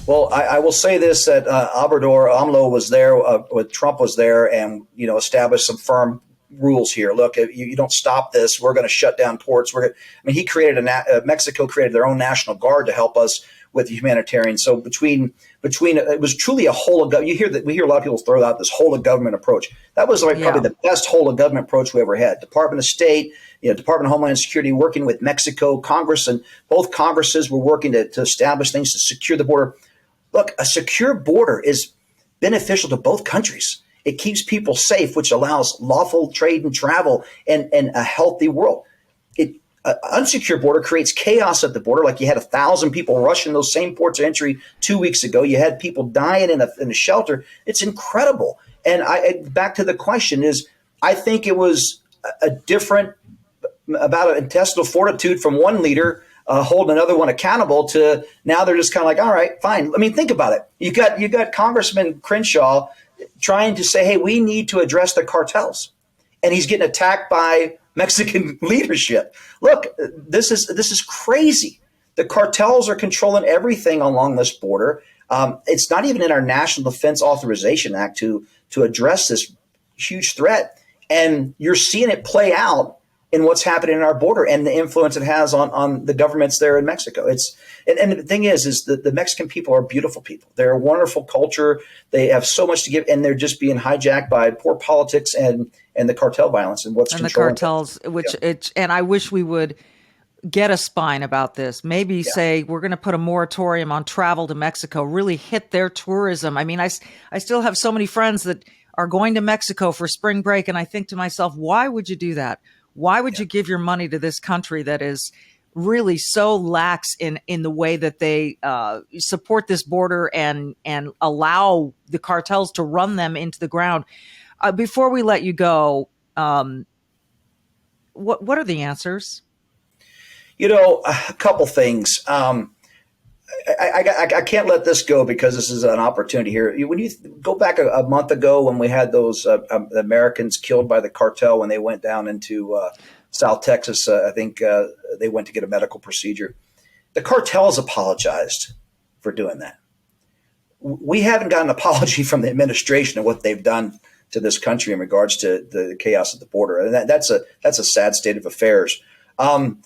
Well, I will say this: that Obrador AMLO was there, when Trump was there, and established some firm rules here. Look, if you don't stop this, we're going to shut down ports. He created Mexico created their own national guard to help us with humanitarian. So between it was truly a whole of government. We hear a lot of people throw out this whole of government approach. That was probably the best whole of government approach we ever had. Department of State, Department of Homeland Security working with Mexico, Congress, and both Congresses were working to establish things to secure the border. Look, a secure border is beneficial to both countries. It keeps people safe, which allows lawful trade and travel and a healthy world. An unsecure border creates chaos at the border. Like you had 1,000 people rushing those same ports of entry 2 weeks ago. You had people dying in a shelter. It's incredible. And back to the question is, I think it was a different about an intestinal fortitude from one leader holding another one accountable to now they're just kind of like, all right, fine. I mean, think about it. You got Congressman Crenshaw trying to say, hey, we need to address the cartels. And he's getting attacked by Mexican leadership. Look, this is crazy. The cartels are controlling everything along this border. It's not even in our National Defense Authorization Act to address this huge threat. And you're seeing it play out in what's happening in our border and the influence it has on the governments there in Mexico. And the thing is that the Mexican people are beautiful people. They're a wonderful culture. They have so much to give, and they're just being hijacked by poor politics and the cartel violence and the cartels, and I wish we would get a spine about this. Maybe say we're going to put a moratorium on travel to Mexico, really hit their tourism. I mean, I still have so many friends that are going to Mexico for spring break, and I think to myself, why would you do that? Why would you give your money to this country that is really so lax in the way that they support this border and allow the cartels to run them into the ground? Before we let you go, what are the answers? A couple things. I can't let this go because this is an opportunity here. When you go back a month ago when we had those Americans killed by the cartel when they went down into South Texas, I think they went to get a medical procedure. The cartels apologized for doing that. We haven't gotten an apology from the administration of what they've done to this country in regards to the chaos at the border, and that's a sad state of affairs. And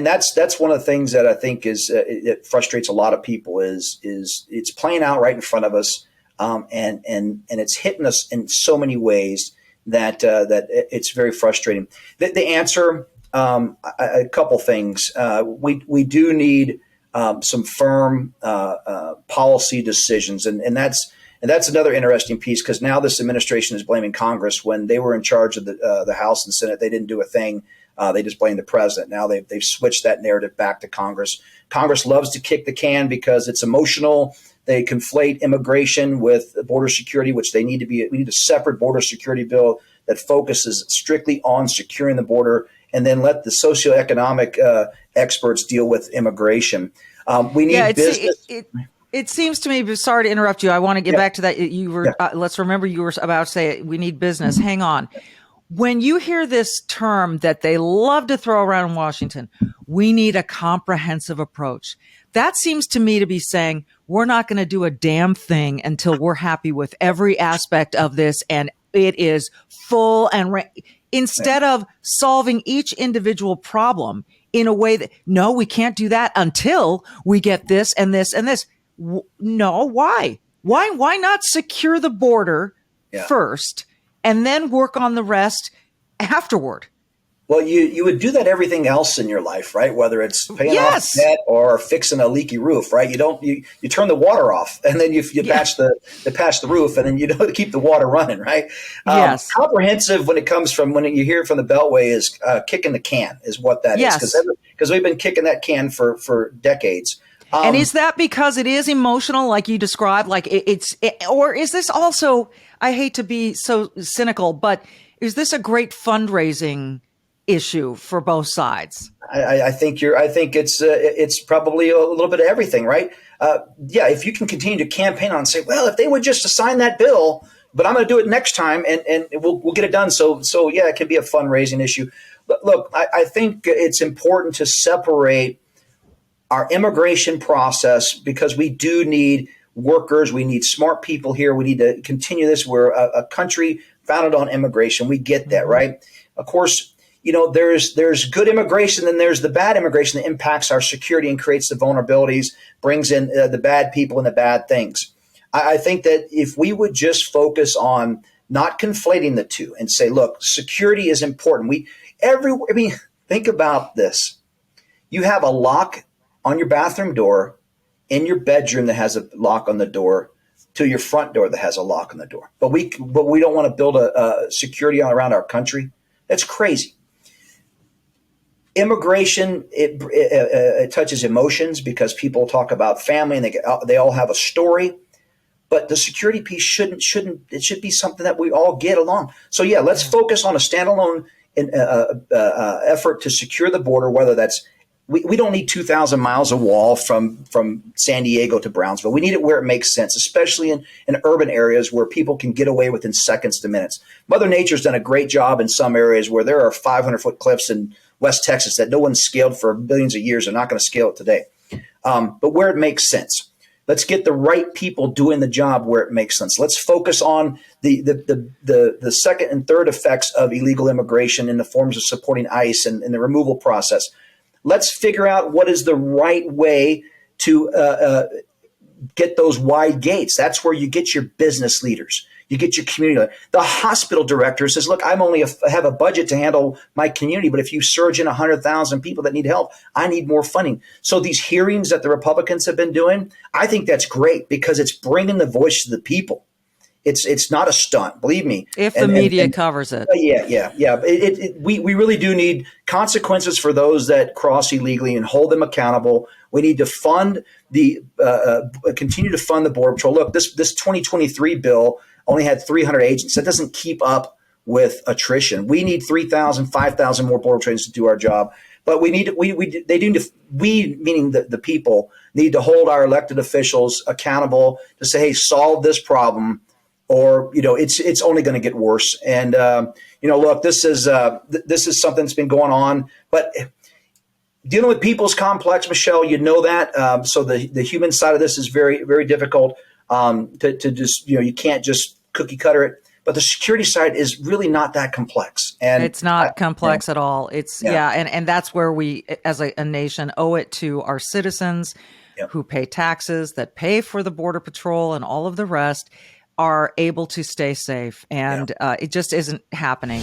that's one of the things that I think it frustrates a lot of people is it's playing out right in front of us, and it's hitting us in so many ways that it's very frustrating. The answer, a couple things. We do need some firm policy decisions, and that's another interesting piece because now this administration is blaming Congress when they were in charge of the House and Senate. They didn't do a thing. They just blame the president. Now they've switched that narrative back to Congress. Congress loves to kick the can because it's emotional. They conflate immigration with border security, which we need a separate border security bill that focuses strictly on securing the border, and then let the socioeconomic experts deal with immigration. We need business. It seems to me, sorry to interrupt you. I want to get back to that. You were, let's remember you were about to say we need business. Hang on. When you hear this term that they love to throw around in Washington, we need a comprehensive approach. That seems to me to be saying we're not going to do a damn thing until we're happy with every aspect of this. And it is full and instead of solving each individual problem in a way that, no, we can't do that until we get this and this and this. No, why? Why not secure the border first and then work on the rest afterward? Well, you would do that everything else in your life, right? Whether it's paying off debt or fixing a leaky roof, right? You turn the water off and then you patch the roof and then you keep the water running, right? Yes. Comprehensive when you hear it from the Beltway is kicking the can is what that is because we've been kicking that can for decades. And is that because it is emotional, like you described, like or is this also, I hate to be so cynical, but is this a great fundraising issue for both sides? I think it's probably a little bit of everything, right? If you can continue to campaign on and say, well, if they would just assign that bill, but I'm going to do it next time and we'll get it done. So it can be a fundraising issue. But look, I think it's important to separate our immigration process, because we do need workers, we need smart people here. We need to continue this. We're a country founded on immigration. We get that, right? Of course, there's good immigration, and there's the bad immigration that impacts our security and creates the vulnerabilities, brings in the bad people and the bad things. I think that if we would just focus on not conflating the two and say, look, security is important. Think about this. You have a lock on your bathroom door, in your bedroom that has a lock on the door, to your front door that has a lock on the door. But we don't want to build a security around our country. That's crazy. Immigration, it touches emotions because people talk about family and they all have a story. But the security piece it should be something that we all get along. So yeah, let's focus on a standalone effort to secure the border, whether that's we don't need 2,000 miles of wall from San Diego to Brownsville. We need it where it makes sense, especially in urban areas where people can get away within seconds to minutes. Mother Nature's done a great job in some areas where there are 500-foot cliffs in West Texas that no one's scaled for billions of years. They're not going to scale it today. But where it makes sense, let's get the right people doing the job where it makes sense. Let's focus on the second and third effects of illegal immigration in the forms of supporting ICE and the removal process. Let's figure out what is the right way to get those wide gates. That's where you get your business leaders. You get your community. The hospital director says, look, I'm only have a budget to handle my community, but if you surge in 100,000 people that need help, I need more funding. So these hearings that the Republicans have been doing, I think that's great because it's bringing the voice to the people. It's not a stunt, believe me. If the media covers it. Yeah. We really do need consequences for those that cross illegally and hold them accountable. We need to continue to fund the Border Patrol. Look, this 2023 bill only had 300 agents. That doesn't keep up with attrition. We need 3,000, 5,000 more Border Patrol agents to do our job. But we meaning the people, need to hold our elected officials accountable to say, hey, solve this problem. Or it's only going to get worse. And look, this is something that's been going on. But dealing with people is complex, Michelle. You know that. So the human side of this is very, very difficult. To just you can't just cookie cutter it. But the security side is really not that complex. And it's not complex at all. It's and that's where we, as a nation, owe it to our citizens who pay taxes, that pay for the Border Patrol and all of the rest, are able to stay safe. And it just isn't happening.